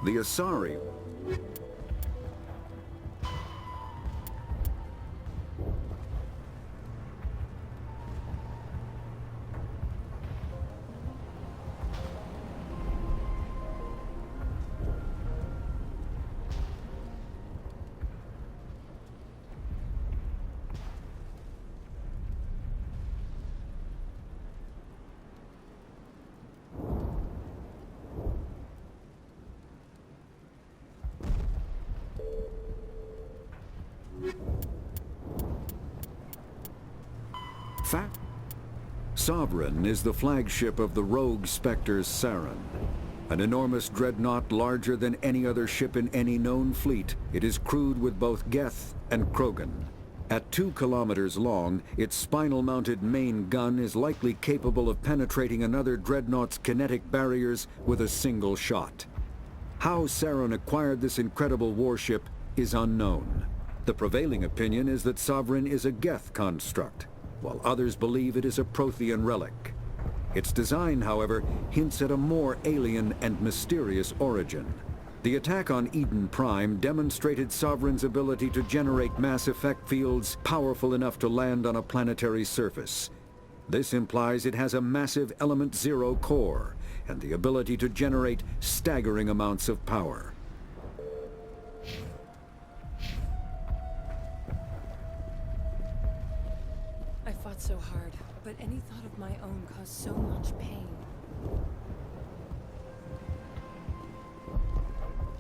The Asari. Sovereign is the flagship of the rogue Spectre's Saren. An enormous dreadnought larger than any other ship in any known fleet, it is crewed with both Geth and Krogan. At 2 kilometers long, its spinal-mounted main gun is likely capable of penetrating another dreadnought's kinetic barriers with a single shot. How Saren acquired this incredible warship is unknown. The prevailing opinion is that Sovereign is a Geth construct, while others believe it is a Prothean relic. Its design, however, hints at a more alien and mysterious origin. The attack on Eden Prime demonstrated Sovereign's ability to generate mass effect fields powerful enough to land on a planetary surface. This implies it has a massive Element Zero core and the ability to generate staggering amounts of power. I fought so hard, but any thought of my own caused so much pain.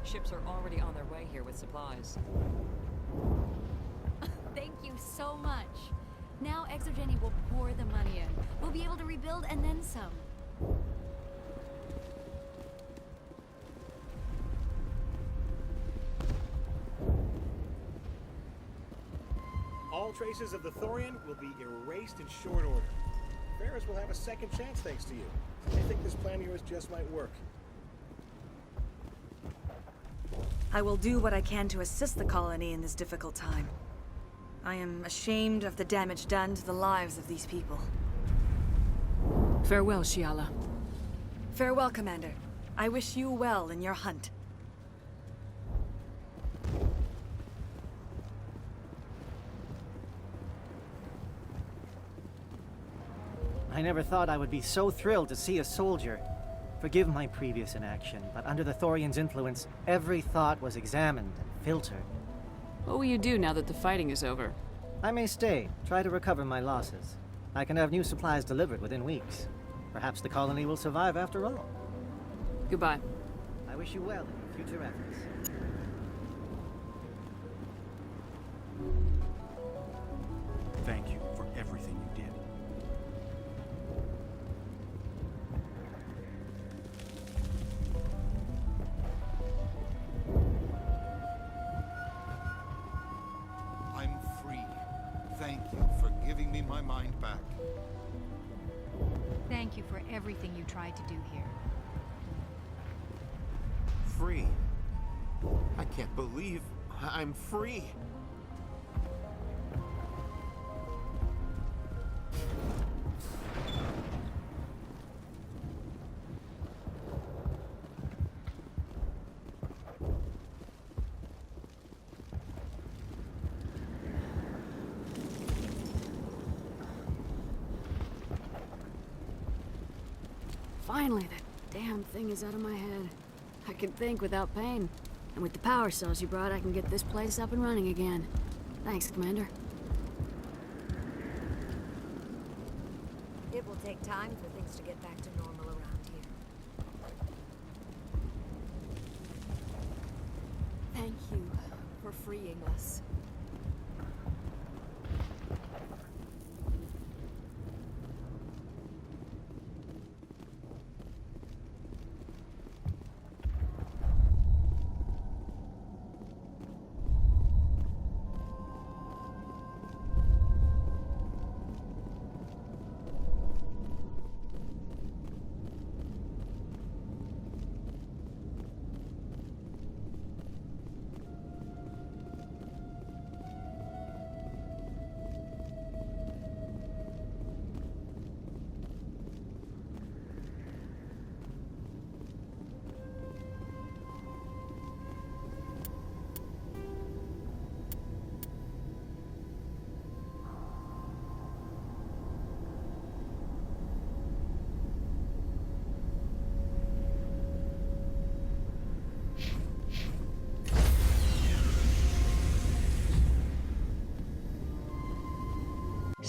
Ships are already on their way here with supplies. Thank you so much. Now Exogeny will pour the money in. We'll be able to rebuild and then some. All traces of the Thorian will be erased in short order. Feros will have a second chance thanks to you. I think this plan of yours just might work. I will do what I can to assist the colony in this difficult time. I am ashamed of the damage done to the lives of these people. Farewell, Shiala. Farewell, Commander. I wish you well in your hunt. I never thought I would be so thrilled to see a soldier. Forgive my previous inaction, but under the Thorian's influence, every thought was examined and filtered. What will you do now that the fighting is over? I may stay, try to recover my losses. I can have new supplies delivered within weeks. Perhaps the colony will survive after all. Goodbye. I wish you well in your future efforts. Thank you for everything you did. I'm free. Thank you for giving me my mind back. Thank you for everything you tried to do here. Free. I can't believe I'm free. Finally, that damn thing is out of my head. I can think without pain. And with the power cells you brought, I can get this place up and running again. Thanks, Commander. It will take time for things to get back to normal around here. Thank you for freeing us.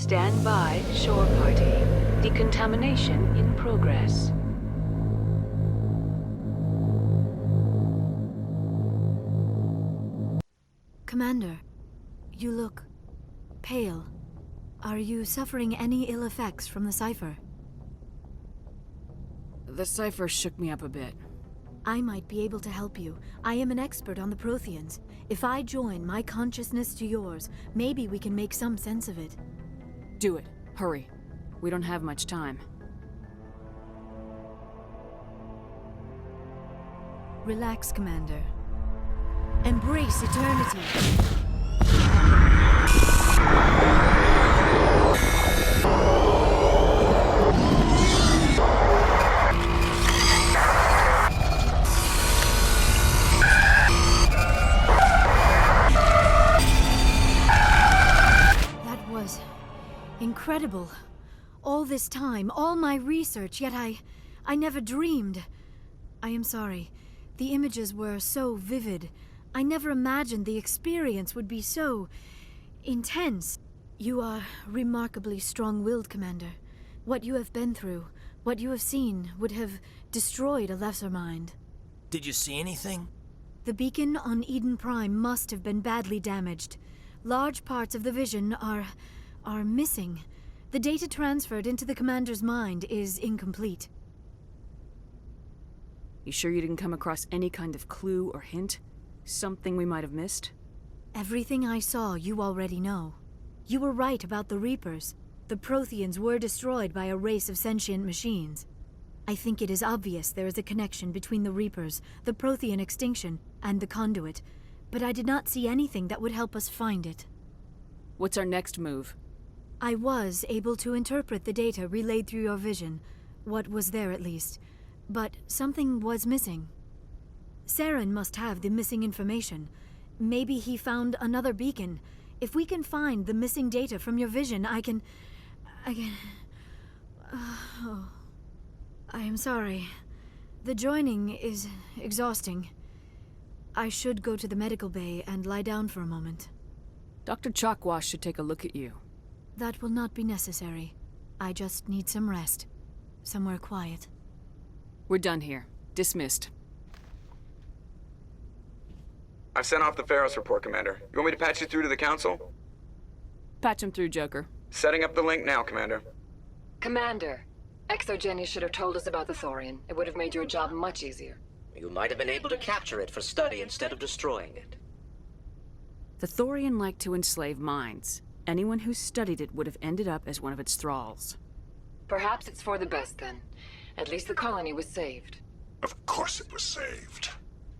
Stand by, shore party. Decontamination in progress. Commander, you look pale. Are you suffering any ill effects from the cipher? The cipher shook me up a bit. I might be able to help you. I am an expert on the Protheans. If I join my consciousness to yours, maybe we can make some sense of it. Do it. Hurry. We don't have much time. Relax, Commander. Embrace eternity. That was incredible. All this time, all my research, yet I never dreamed. I am sorry. The images were so vivid. I never imagined the experience would be so intense. You are remarkably strong-willed, Commander. What you have been through, what you have seen, would have destroyed a lesser mind. Did you see anything? The beacon on Eden Prime must have been badly damaged. Large parts of the vision are missing. The data transferred into the Commander's mind is incomplete. You sure you didn't come across any kind of clue or hint? Something we might have missed? Everything I saw, you already know. You were right about the Reapers. The Protheans were destroyed by a race of sentient machines. I think it is obvious there is a connection between the Reapers, the Prothean extinction, and the Conduit, but I did not see anything that would help us find it. What's our next move? I was able to interpret the data relayed through your vision, what was there at least, but something was missing. Saren must have the missing information. Maybe he found another beacon. If we can find the missing data from your vision, I can... Oh. I am sorry. The joining is exhausting. I should go to the medical bay and lie down for a moment. Dr. Chalkwash should take a look at you. That will not be necessary. I just need some rest. Somewhere quiet. We're done here. Dismissed. I've sent off the Feros report, Commander. You want me to patch you through to the Council? Patch him through, Joker. Setting up the link now, Commander. Commander, Exogeny should have told us about the Thorian. It would have made your job much easier. You might have been able to capture it for study instead of destroying it. The Thorian liked to enslave minds. Anyone who studied it would have ended up as one of its thralls. Perhaps it's for the best, then. At least the colony was saved. Of course it was saved.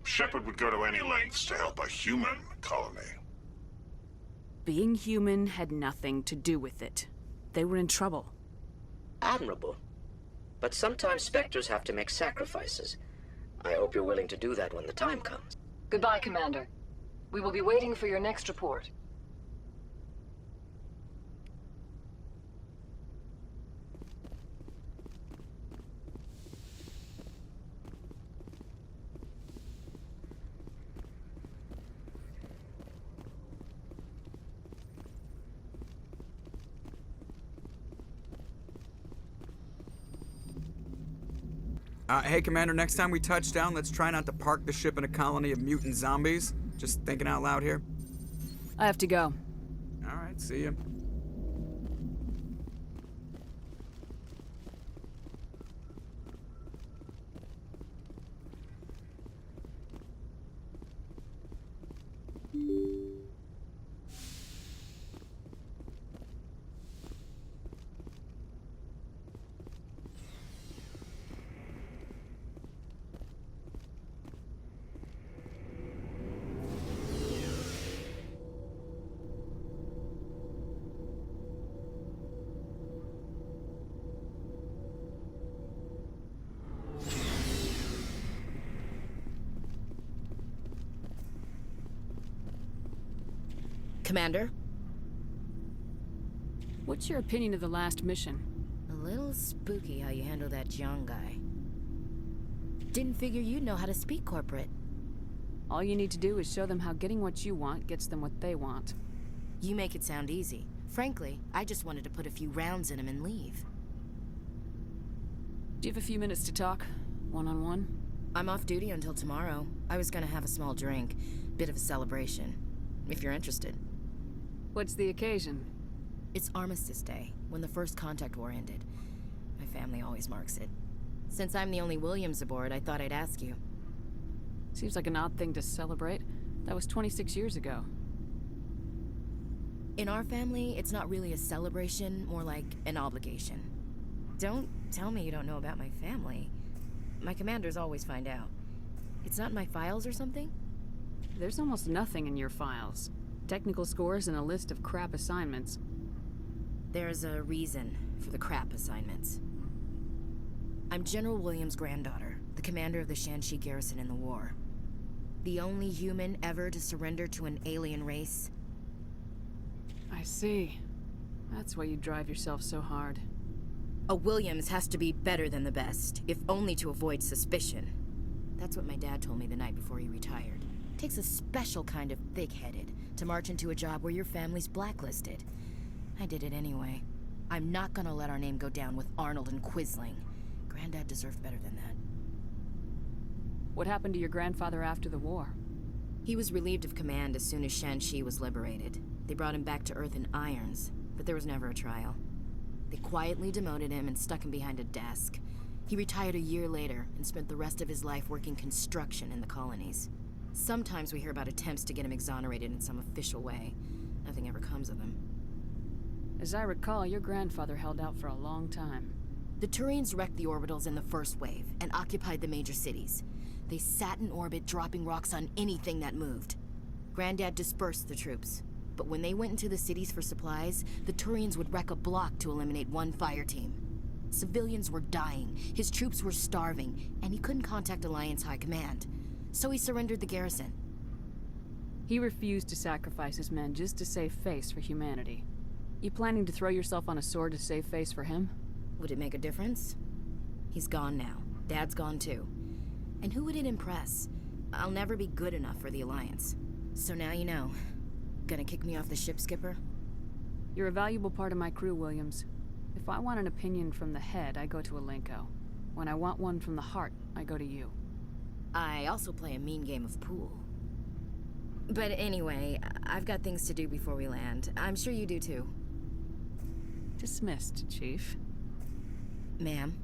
Shepard would go to any lengths to help a human colony. Being human had nothing to do with it. They were in trouble. Admirable. But sometimes Spectres have to make sacrifices. I hope you're willing to do that when the time comes. Goodbye, Commander. We will be waiting for your next report. Hey, Commander, next time we touch down, let's try not to park the ship in a colony of mutant zombies. Just thinking out loud here. I have to go. All right, see ya. Commander? What's your opinion of the last mission? A little spooky how you handle that young guy. Didn't figure you'd know how to speak corporate. All you need to do is show them how getting what you want gets them what they want. You make it sound easy. Frankly, I just wanted to put a few rounds in him and leave. Do you have a few minutes to talk? One-on-one? I'm off duty until tomorrow. I was gonna have a small drink. Bit of a celebration. If you're interested. What's the occasion? It's Armistice Day, when the first contact war ended. My family always marks it. Since I'm the only Williams aboard, I thought I'd ask you. Seems like an odd thing to celebrate. That was 26 years ago. In our family, it's not really a celebration, more like an obligation. Don't tell me you don't know about my family. My commanders always find out. It's not in my files or something? There's almost nothing in your files. Technical scores and a list of crap assignments. There's a reason for the crap assignments. I'm General Williams' granddaughter, the commander of the Shanxi garrison in the war. The only human ever to surrender to an alien race. I see. That's why you drive yourself so hard. A Williams has to be better than the best, if only to avoid suspicion. That's what my dad told me the night before he retired. Takes a special kind of thick-headed to march into a job where your family's blacklisted. I did it anyway. I'm not gonna let our name go down with Arnold and Quisling. Granddad deserved better than that. What happened to your grandfather after the war? He was relieved of command as soon as Shanxi was liberated. They brought him back to Earth in irons, but there was never a trial. They quietly demoted him and stuck him behind a desk. He retired a year later and spent the rest of his life working construction in the colonies. Sometimes we hear about attempts to get him exonerated in some official way. Nothing ever comes of him. As I recall, your grandfather held out for a long time. The Turians wrecked the orbitals in the first wave and occupied the major cities. They sat in orbit, dropping rocks on anything that moved. Granddad dispersed the troops. But when they went into the cities for supplies, the Turians would wreck a block to eliminate one fire team. Civilians were dying, his troops were starving, and he couldn't contact Alliance High Command. So he surrendered the garrison. He refused to sacrifice his men just to save face for humanity. You planning to throw yourself on a sword to save face for him? Would it make a difference? He's gone now. Dad's gone too. And who would it impress? I'll never be good enough for the Alliance. So now you know. Gonna kick me off the ship, Skipper? You're a valuable part of my crew, Williams. If I want an opinion from the head, I go to Alenko. When I want one from the heart, I go to you. I also play a mean game of pool. But anyway, I've got things to do before we land. I'm sure you do too. Dismissed, Chief. Ma'am.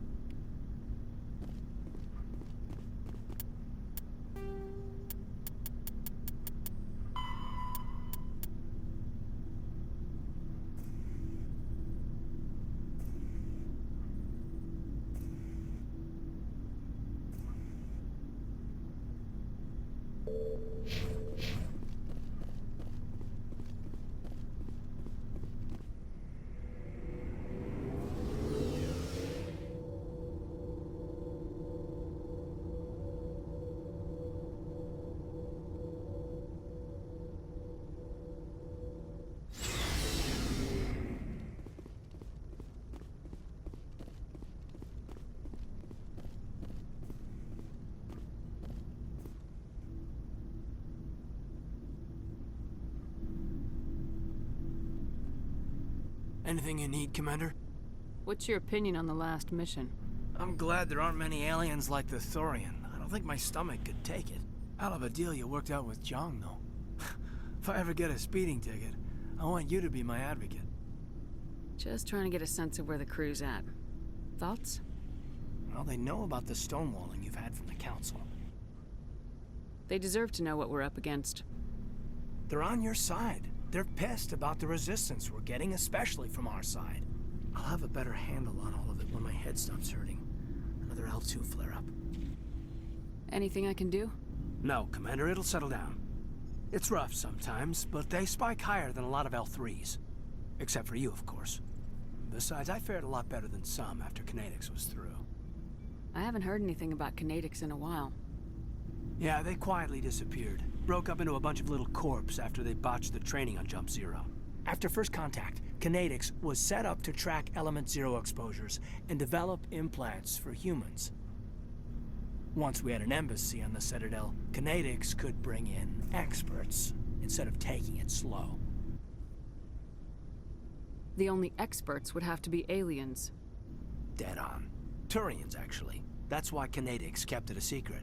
Anything you need, Commander? What's your opinion on the last mission? I'm glad there aren't many aliens like the Thorian. I don't think my stomach could take it. Hell of a deal you worked out with Jong, though. If I ever get a speeding ticket, I want you to be my advocate. Just trying to get a sense of where the crew's at. Thoughts? Well, they know about the stonewalling you've had from the Council. They deserve to know what we're up against. They're on your side. They're pissed about the resistance we're getting, especially from our side. I'll have a better handle on all of it when my head stops hurting. Another L2 flare-up. Anything I can do? No, Commander, it'll settle down. It's rough sometimes, but they spike higher than a lot of L3s. Except for you, of course. Besides, I fared a lot better than some after Kinetics was through. I haven't heard anything about Kinetics in a while. Yeah, they quietly disappeared. Broke up into a bunch of little corps after they botched the training on Jump Zero. After first contact, Kinetics was set up to track Element Zero exposures and develop implants for humans. Once we had an embassy on the Citadel, Kinetics could bring in experts instead of taking it slow. The only experts would have to be aliens. Dead on. Turians, actually. That's why Canadix kept it a secret.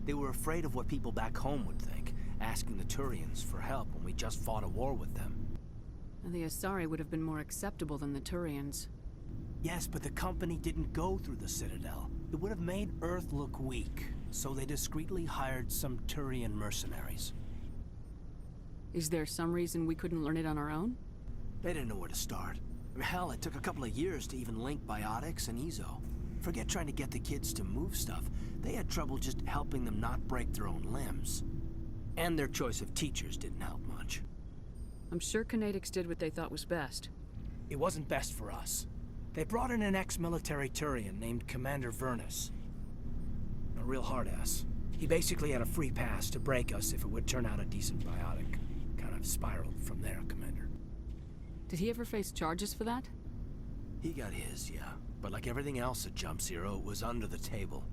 They were afraid of what people back home would think, asking the Turians for help when we just fought a war with them. And the Asari would have been more acceptable than the Turians. Yes, but the company didn't go through the Citadel. It would have made Earth look weak, so they discreetly hired some Turian mercenaries. Is there some reason we couldn't learn it on our own? They didn't know where to start. Hell, it took a couple of years to even link biotics and Ezo. Forget trying to get the kids to move stuff. They had trouble just helping them not break their own limbs. And their choice of teachers didn't help much. I'm sure Canadix did what they thought was best. It wasn't best for us. They brought in an ex-military Turian named Commander Vernus. A real hard-ass. He basically had a free pass to break us if it would turn out a decent biotic. Kind of spiraled from there, Commander. Did he ever face charges for that? He got his, yeah. But like everything else at Jump Zero, it was under the table.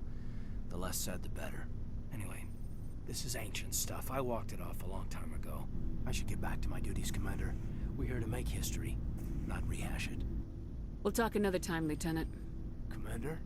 The less said, the better. Anyway, this is ancient stuff. I walked it off a long time ago. I should get back to my duties, Commander. We're here to make history, not rehash it. We'll talk another time, Lieutenant. Commander?